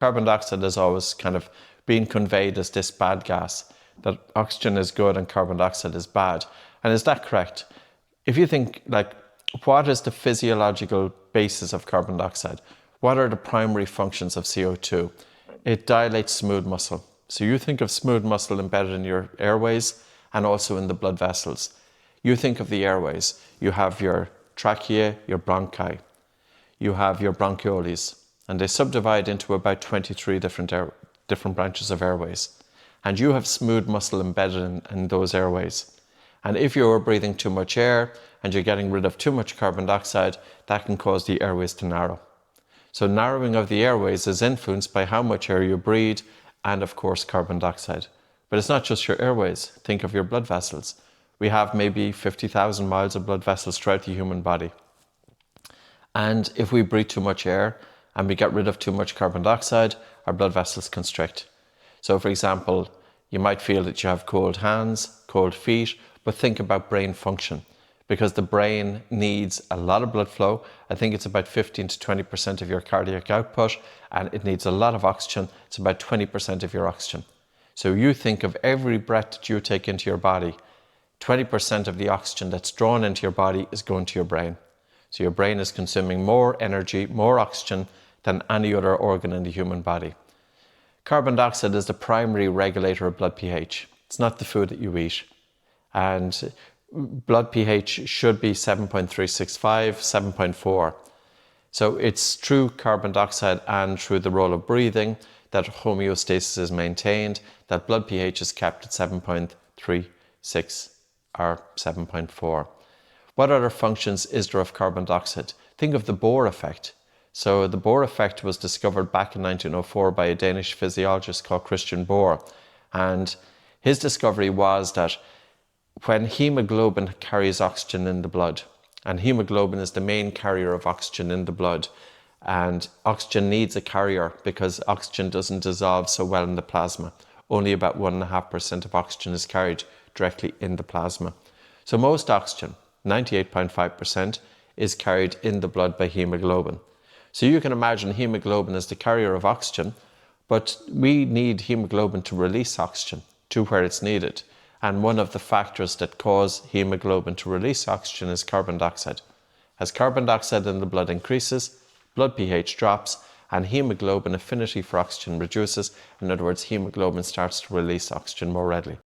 Carbon dioxide is always kind of being conveyed as this bad gas, that oxygen is good and carbon dioxide is bad. And is that correct? If you think, like, what is the physiological basis of carbon dioxide? What are the primary functions of CO2? It dilates smooth muscle. So you think of smooth muscle embedded in your airways and also in the blood vessels. You think of the airways. You have your trachea, your bronchi. You have your bronchioles. And they subdivide into about 23 different branches of airways. And you have smooth muscle embedded in those airways. And if you're breathing too much air and you're getting rid of too much carbon dioxide, that can cause the airways to narrow. So narrowing of the airways is influenced by how much air you breathe and, of course, carbon dioxide. But it's not just your airways. Think of your blood vessels. We have maybe 50,000 miles of blood vessels throughout the human body. And if we breathe too much air and we get rid of too much carbon dioxide, our blood vessels constrict. So, for example, you might feel that you have cold hands, cold feet, but think about brain function, because the brain needs a lot of blood flow. I think it's about 15 to 20% of your cardiac output, and it needs a lot of oxygen. It's about 20% of your oxygen. So you think of every breath that you take into your body, 20% of the oxygen that's drawn into your body is going to your brain. So your brain is consuming more energy, more oxygen than any other organ in the human body. Carbon dioxide is the primary regulator of blood pH. It's not the food that you eat. And blood pH should be 7.365, 7.4. So it's through carbon dioxide and through the role of breathing that homeostasis is maintained, that blood pH is kept at 7.36 or 7.4. What other functions is there of carbon dioxide? Think of the Bohr effect. So the Bohr effect was discovered back in 1904 by a Danish physiologist called Christian Bohr. And his discovery was that when hemoglobin carries oxygen in the blood, and hemoglobin is the main carrier of oxygen in the blood, and oxygen needs a carrier because oxygen doesn't dissolve so well in the plasma. Only about 1.5% of oxygen is carried directly in the plasma. So most oxygen, 98.5%, is carried in the blood by hemoglobin. So you can imagine hemoglobin as the carrier of oxygen, but we need hemoglobin to release oxygen to where it's needed. And one of the factors that cause hemoglobin to release oxygen is carbon dioxide. As carbon dioxide in the blood increases, blood pH drops, and hemoglobin affinity for oxygen reduces. In other words, hemoglobin starts to release oxygen more readily.